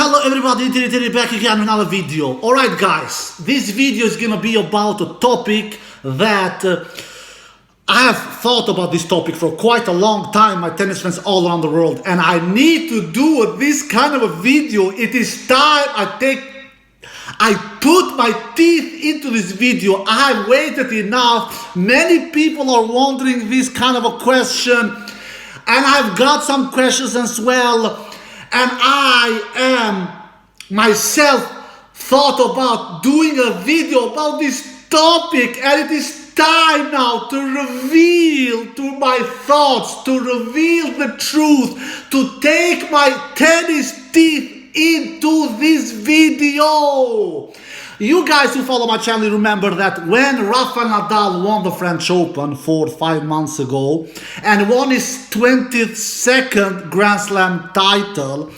Hello everybody, back again with another video. Alright guys, this video is gonna be about a topic that I have thought about this topic for quite a long time, my tennis friends all around the world, and I need to do this kind of a video. It is time I put my teeth into this video. I have waited enough. Many people are wondering this kind of a question, and I've got some questions as well. And I am myself thought about doing a video about this topic, and it is time now to reveal to my thoughts, to reveal the truth, to take my tennis teeth into this video. You guys who follow my channel remember that when Rafael Nadal won the French Open 4 or 5 months ago and won his 22nd Grand Slam title,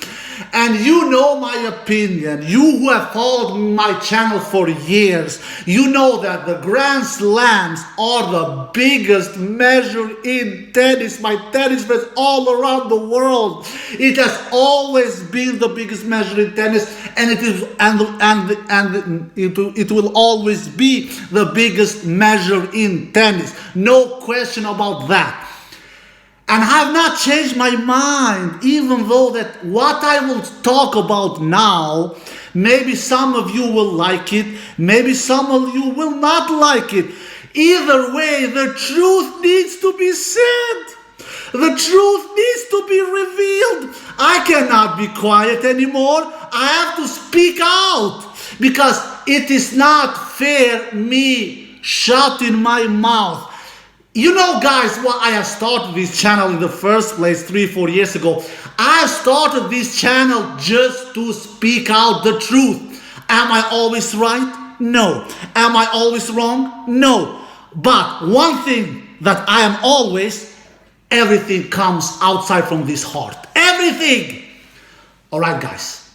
and you know my opinion, you who have followed my channel for years, you know that the Grand Slams are the biggest measure in tennis, my tennis friends all around the world. It has always been the biggest measure in tennis, and it will always be the biggest measure in tennis. No question about that. And I have not changed my mind, even though that what I will talk about now, maybe some of you will like it, maybe some of you will not like it. Either way, the truth needs to be said. The truth needs to be revealed. I cannot be quiet anymore. I have to speak out, because it is not fair me shutting my mouth. You know guys, why I have started this channel in the first place 3-4 years ago. I started this channel just to speak out the truth. Am I always right? No. Am I always wrong? No. But one thing that I am always, everything comes outside from this heart. Everything. Alright guys,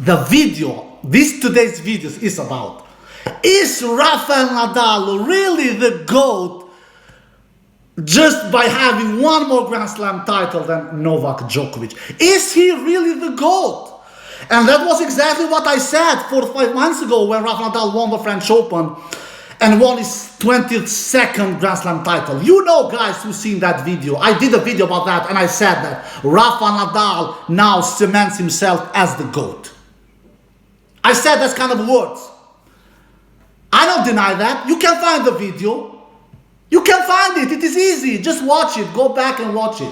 the video, today's video is about, is Rafael Nadal really the GOAT just by having one more Grand Slam title than Novak Djokovic? Is he really the GOAT? And that was exactly what I said 4 or 5 months ago when Rafael Nadal won the French Open and won his 22nd Grand Slam title. You know guys who've seen that video. I did a video about that, and I said that Rafael Nadal now cements himself as the GOAT. I said that kind of words. I don't deny that. You can find the video. You can find it. It is easy. Just watch it. Go back and watch it.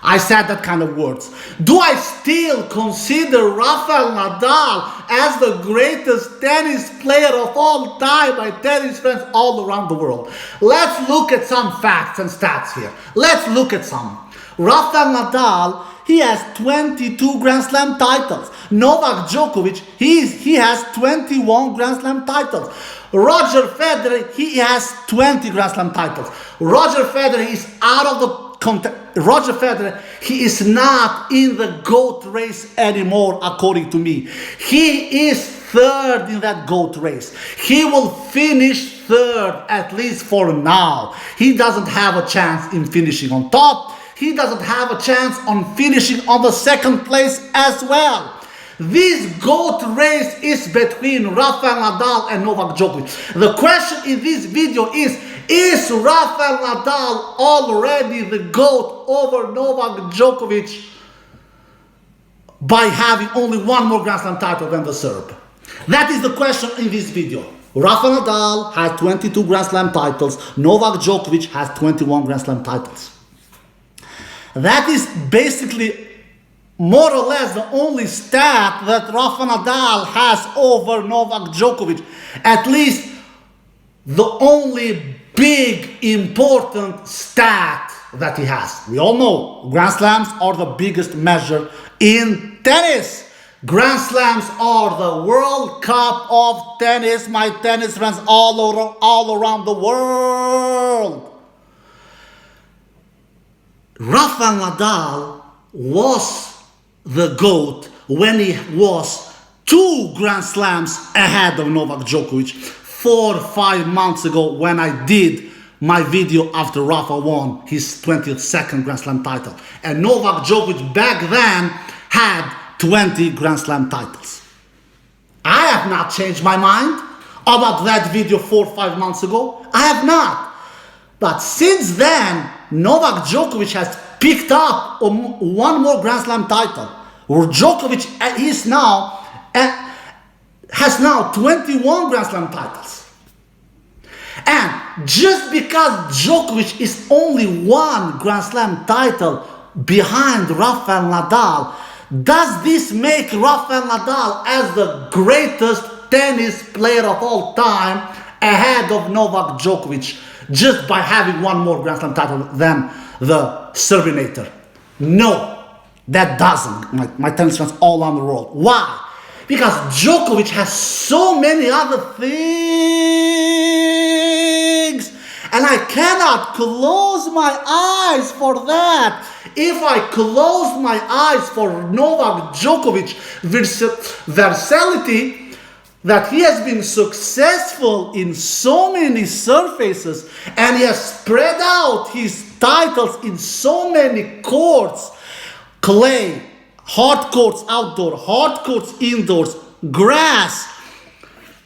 I said that kind of words. Do I still consider Rafael Nadal as the greatest tennis player of all time, my tennis friends all around the world? Let's look at some facts and stats here. Let's look at some. Rafael Nadal, he has 22 Grand Slam titles. Novak Djokovic, he has 21 Grand Slam titles. Roger Federer, he has 20 Grand Slam titles. Roger Federer is out of the Roger Federer, he is not in the GOAT race anymore, according to me. He is third in that GOAT race. He will finish third, at least for now. He doesn't have a chance in finishing on top. He doesn't have a chance on finishing on the second place as well. This GOAT race is between Rafael Nadal and Novak Djokovic. The question in this video is Rafael Nadal already the GOAT over Novak Djokovic by having only one more Grand Slam title than the Serb? That is the question in this video. Rafael Nadal has 22 Grand Slam titles. Novak Djokovic has 21 Grand Slam titles. That is basically more or less the only stat that Rafael Nadal has over Novak Djokovic. At least the only big important stat that he has. We all know Grand Slams are the biggest measure in tennis. Grand Slams are the World Cup of tennis, my tennis friends all around the world. Rafael Nadal was the GOAT when he was 2 Grand Slams ahead of Novak Djokovic 4 or 5 months ago when I did my video after Rafa won his 22nd Grand Slam title. And Novak Djokovic back then had 20 Grand Slam titles. I have not changed my mind about that video 4 or 5 months ago. I have not. But since then, Novak Djokovic has picked up one more Grand Slam title. Where Djokovic has now 21 Grand Slam titles. And just because Djokovic is only one Grand Slam title behind Rafael Nadal, does this make Rafael Nadal as the greatest tennis player of all time ahead of Novak Djokovic just by having one more Grand Slam title than the Serbinator? No, that doesn't. My tennis fans all around the world. Why? Because Djokovic has so many other things, and I cannot close my eyes for that. If I close my eyes for Novak Djokovic versatility, that he has been successful in so many surfaces, and he has spread out his titles in so many courts, clay, hard courts outdoor, hard courts indoors, grass,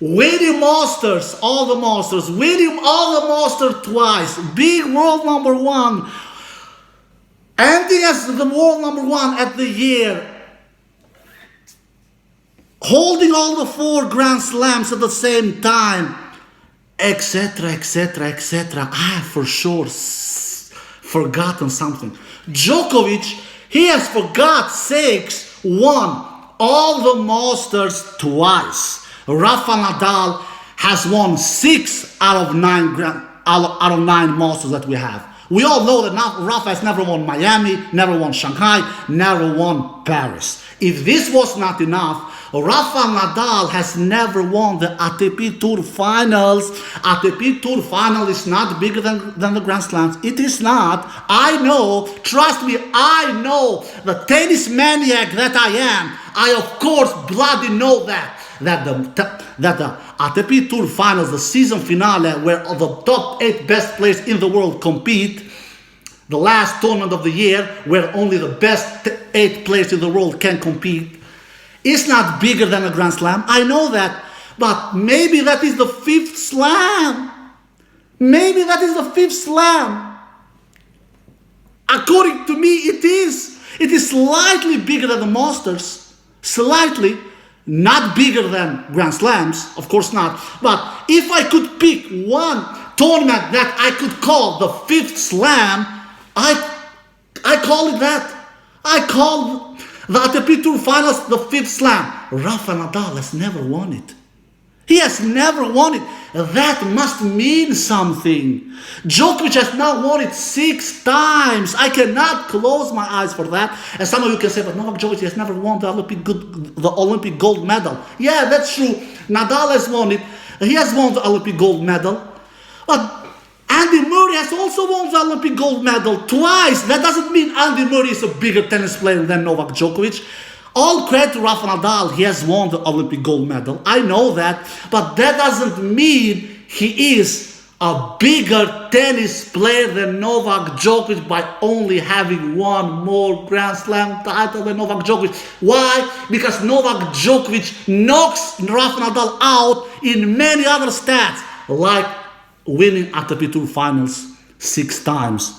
winning Masters, all the Masters, winning all the Masters twice, being world number one, ending as the world number one at the year, holding all the 4 Grand Slams at the same time, etc., etc., etc. I have for sure forgotten something. Djokovic, he has, for God's sakes, won all the Masters twice. Rafael Nadal has won 6 out of 9 Masters that we have. We all know that Rafa has never won Miami, never won Shanghai, never won Paris. If this was not enough, Rafael Nadal has never won the ATP Tour Finals. ATP Tour Final is not bigger than the Grand Slams. It is not. I know. Trust me, I know. The tennis maniac that I am, I of course bloody know that the ATP Tour Finals, the season finale, where the top 8 best players in the world compete, the last tournament of the year, where only the best 8 players in the world can compete, is not bigger than a Grand Slam. I know that. But maybe that is the 5th slam. Maybe that is the 5th slam. According to me, it is. It is slightly bigger than the Masters. Slightly. Not bigger than Grand Slams, of course not. But if I could pick one tournament that I could call the 5th slam, I call it that. I call the ATP Tour Finals the 5th slam. Rafael Nadal has never won it. He has never won it. That must mean something. Djokovic has now won it 6 times. I cannot close my eyes for that. And some of you can say, but Novak Djokovic has never won the Olympic gold medal. Yeah, that's true. Nadal has won it. He has won the Olympic gold medal. But Andy Murray has also won the Olympic gold medal twice. That doesn't mean Andy Murray is a bigger tennis player than Novak Djokovic. All credit to Rafael Nadal, he has won the Olympic gold medal. I know that, but that doesn't mean he is a bigger tennis player than Novak Djokovic by only having one more Grand Slam title than Novak Djokovic. Why? Because Novak Djokovic knocks Rafael Nadal out in many other stats, like winning ATP Tour Finals 6 times,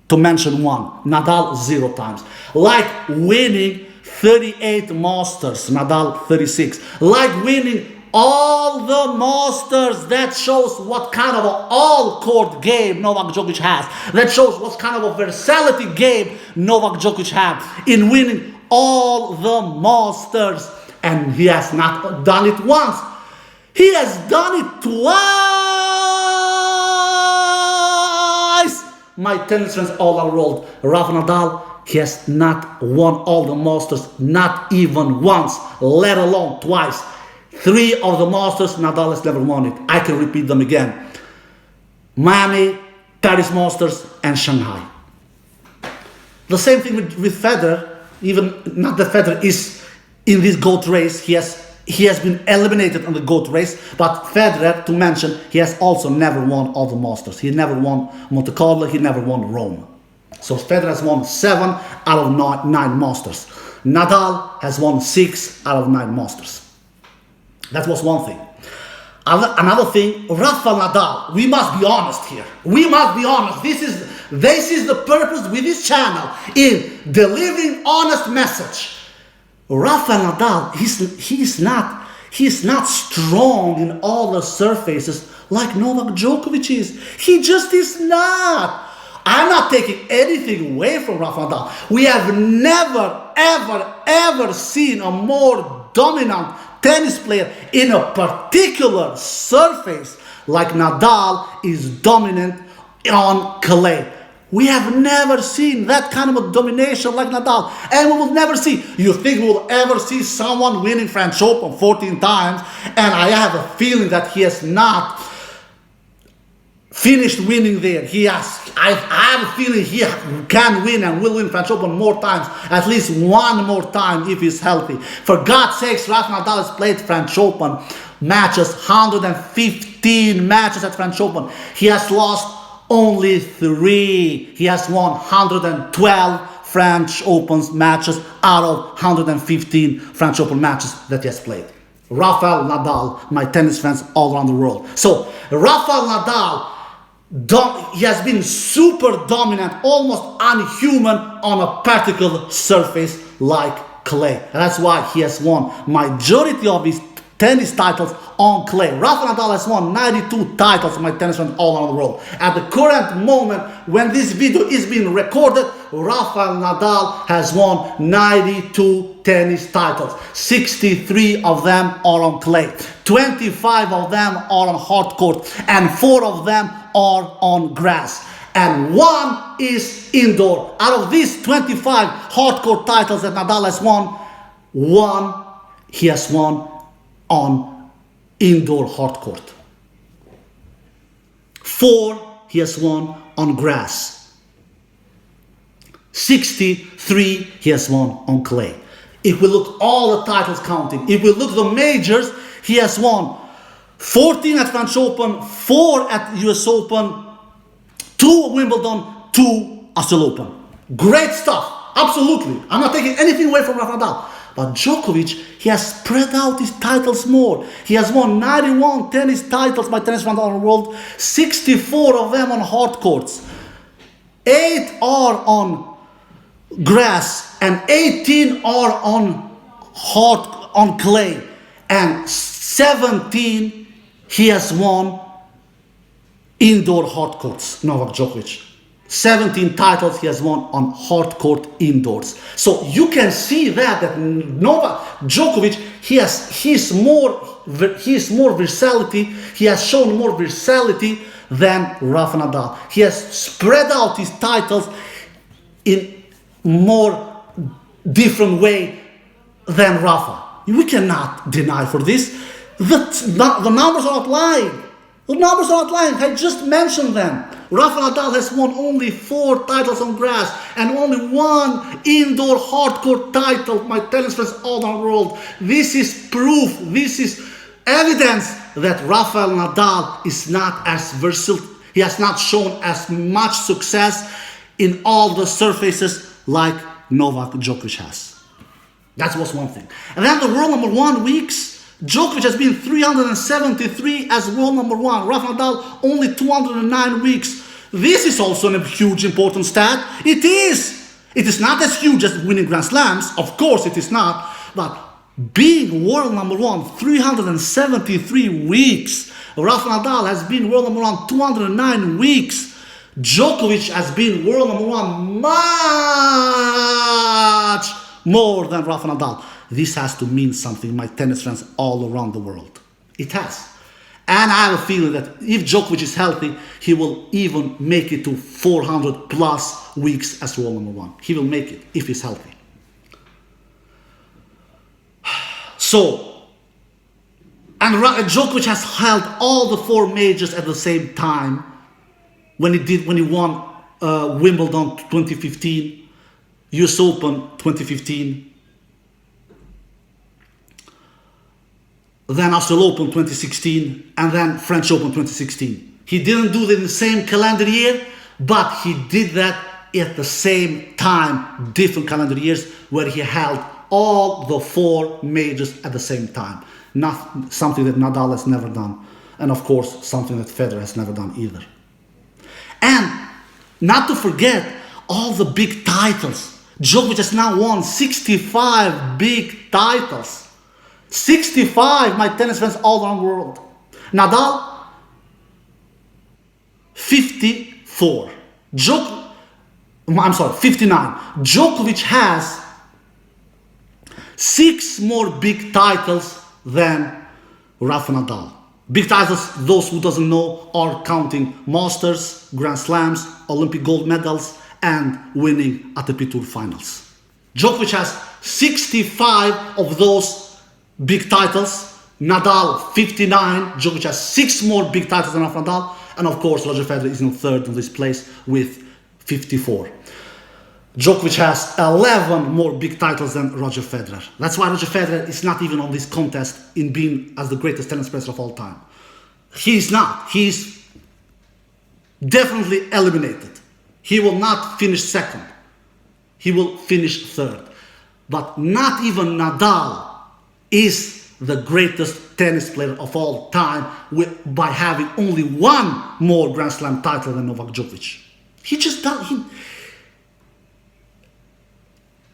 to mention one. Nadal 0 times. Like winning 38 Masters, Nadal 36. Like winning all the Masters. That shows what kind of an all-court game Novak Djokovic has. That shows what kind of a versatility game Novak Djokovic has in winning all the Masters. And he has not done it once. He has done it twice. My tennis friends all around the world, Rafael Nadal, he has not won all the Masters, not even once, let alone twice. 3 of the Masters, Nadal has never won it. I can repeat them again. Miami, Paris Masters, and Shanghai. The same thing with Federer. Even not that Federer is in this GOAT race. He has been eliminated in the GOAT race. But Federer, to mention, he has also never won all the Masters. He never won Monte Carlo. He never won Rome. So Federer has won 7 out of 9 Masters. Nadal has won 6 out of 9 Masters. That was one thing. Another thing, Rafael Nadal, we must be honest here. We must be honest. This is the purpose with this channel, in delivering honest message. Rafael Nadal, he's not strong in all the surfaces like Novak Djokovic is. He just is not. I'm not taking anything away from Rafael Nadal. We have never, ever seen a more dominant tennis player in a particular surface like Nadal is dominant on clay. We have never seen that kind of a domination like Nadal, and we will never see. You think we will ever see someone winning French Open 14 times? And I have a feeling that he has not finished winning there. I have a feeling he can win and will win French Open more times, at least one more time if he's healthy. For God's sakes, Rafael Nadal has played French Open matches, 115 matches at French Open. He has lost only 3. He has won 112 French Open matches out of 115 French Open matches that he has played. Rafael Nadal, my tennis fans all around the world. So Rafael Nadal, he has been super dominant, almost unhuman on a particular surface like clay. And that's why he has won majority of his tennis titles on clay. Rafael Nadal has won 92 titles, my tennis fans all around the world. At the current moment when this video is being recorded, Rafael Nadal has won 92 tennis titles. 63 of them are on clay. 25 of them are on hard court, and 4 of them are on grass. And 1 is indoor. Out of these 25 hard court titles that Nadal has won, 1 he has won on indoor hard court. 4 he has won on grass. 63 he has won on clay. If we look all the titles counting, if we look the majors, he has won 14 at French Open, 4 at US Open, 2 at Wimbledon, 2 Australian Open. Great stuff, absolutely. I'm not taking anything away from Rafael Nadal. But Djokovic, he has spread out his titles more. He has won 91 tennis titles by tennis around the world, 64 of them on hard courts. 8 are on grass and 18 are on clay. And 17 he has won indoor hard courts, Novak Djokovic. 17 titles he has won on hard court indoors. So you can see that Novak Djokovic, he's more versatility. He has shown more versatility than Rafael Nadal. He has spread out his titles in more different way than Rafa. We cannot deny for this. The numbers are not lying. The numbers are not lying. I just mentioned them. Rafael Nadal has won only 4 titles on grass and only 1 indoor hardcourt title. My tennis fans all around the world. This is proof. This is evidence that Rafael Nadal is not as versatile. He has not shown as much success in all the surfaces like Novak Djokovic has. That was one thing. And then the world number 1 weeks. Djokovic has been 373 as world number 1. Rafael Nadal only 209 weeks. This is also a huge important stat. It is. It is not as huge as winning Grand Slams. Of course it is not. But being world number 1 373 weeks. Rafael Nadal has been world number 1 209 weeks. Djokovic has been world number 1 much more than Rafael Nadal. This has to mean something, my tennis friends all around the world. It has. And I have a feeling that if Djokovic is healthy, he will even make it to 400 plus weeks as world number 1. He will make it if he's healthy. So, and Djokovic has held all the 4 majors at the same time when he won Wimbledon 2015, US Open 2015, then Australian Open 2016, and then French Open 2016. He didn't do it in the same calendar year, but he did that at the same time, different calendar years, where he held all the 4 majors at the same time. Not something that Nadal has never done. And of course, something that Federer has never done either. And not to forget all the big titles. Djokovic has now won 65 big titles. 65, my tennis fans all around the world. Nadal, 54. 59. Djokovic has 6 more big titles than Rafael Nadal. Big titles, those who doesn't know, are counting Masters, Grand Slams, Olympic gold medals, and winning ATP Tour finals. Djokovic has 65 of those big titles. Nadal 59. Djokovic has 6 more big titles than Rafael Nadal. And of course, Roger Federer is in third in this place with 54. Djokovic has 11 more big titles than Roger Federer. That's why Roger Federer is not even on this contest in being as the greatest tennis player of all time. He is not. He is definitely eliminated. He will not finish second. He will finish third. But not even Nadal is the greatest tennis player of all time by having only 1 more Grand Slam title than Novak Djokovic. He just does.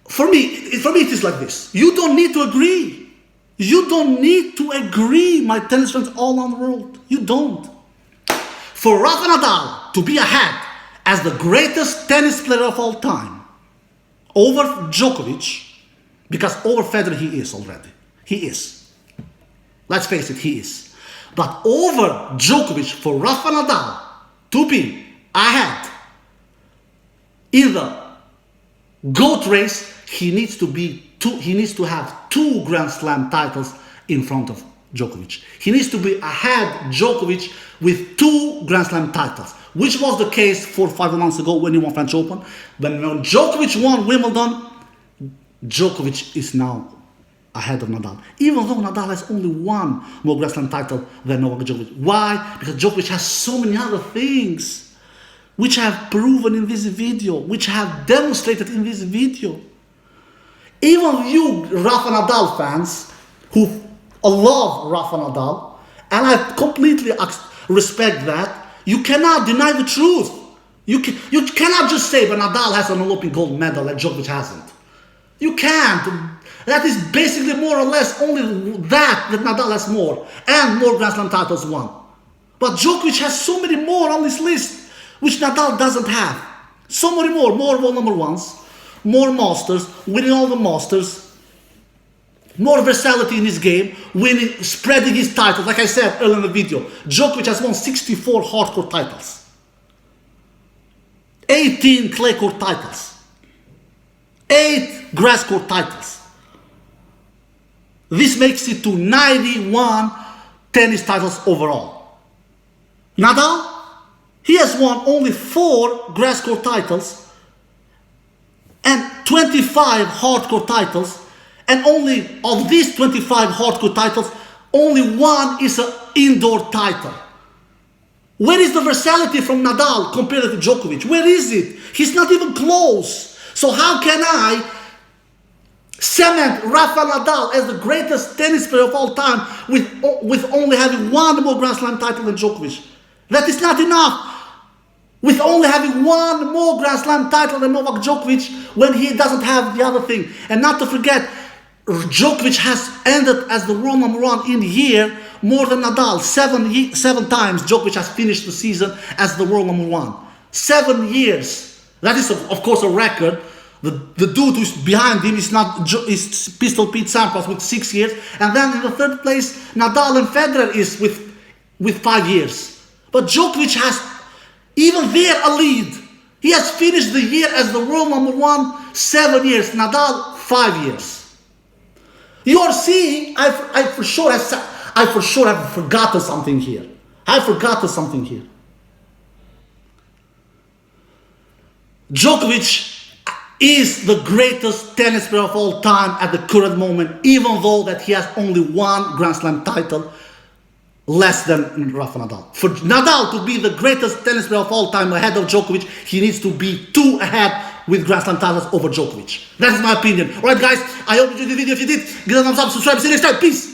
For me, it is like this. You don't need to agree. You don't need to agree, my tennis friends all around the world. You don't. For Rafael Nadal to be ahead as the greatest tennis player of all time over Djokovic, because over Federer he is already. He is. Let's face it, he is. But over Djokovic, for Rafael Nadal to be ahead in the GOAT race, he needs to have 2 Grand Slam titles in front of Djokovic. He needs to be ahead Djokovic with 2 Grand Slam titles, which was the case 4 or 5 months ago when he won French Open. When Djokovic won Wimbledon, Djokovic is now ahead of Nadal. Even though Nadal has only 1 more Grand Slam title than Novak Djokovic. Why? Because Djokovic has so many other things which I have proven in this video, which I have demonstrated in this video. Even you Rafael Nadal fans who love Rafael Nadal, and I completely respect that, you cannot deny the truth. You cannot just say, but Nadal has an Olympic gold medal and Djokovic hasn't. You can't. That is basically more or less only that Nadal has more, and more Grand Slam titles won. But Djokovic has so many more on this list, which Nadal doesn't have. So many more world number 1s, more Masters, winning all the Masters, more versatility in his game, winning, spreading his titles. Like I said earlier in the video, Djokovic has won 64 hardcore titles, 18 clay court titles, 8 grass court titles. This makes it to 91 tennis titles overall. Nadal, he has won only 4 grass court titles and 25 hardcore titles, and only of these 25 hardcore titles, only 1 is an indoor title. Where is the versatility from Nadal compared to Djokovic? Where is it? He's not even close. So how can I cement Rafael Nadal as the greatest tennis player of all time with only having 1 more Grand Slam title than Djokovic? That is not enough. With only having 1 more Grand Slam title than Novak Djokovic when he doesn't have the other thing. And not to forget, Djokovic has ended as the world number 1 in the year more than Nadal. 7 times Djokovic has finished the season as the world number 1. 7 years. That is, of course, a record. The dude who's behind him is Pistol Pete Sampras with 6 years. And then in the 3rd place, Nadal and Federer is with 5 years. But Djokovic has even there a lead. He has finished the year as the world number 1 7 years. Nadal 5 years. You are seeing, I for sure have forgotten something here. Djokovic is the greatest tennis player of all time at the current moment, even though that he has only 1 Grand Slam title less than Rafael Nadal. For Nadal to be the greatest tennis player of all time ahead of Djokovic, he needs to be 2 ahead with Grand Slam titles over Djokovic. That is my opinion. Alright guys, I hope you enjoyed the video. If you did, give it a thumbs up, subscribe, see you next time. Peace!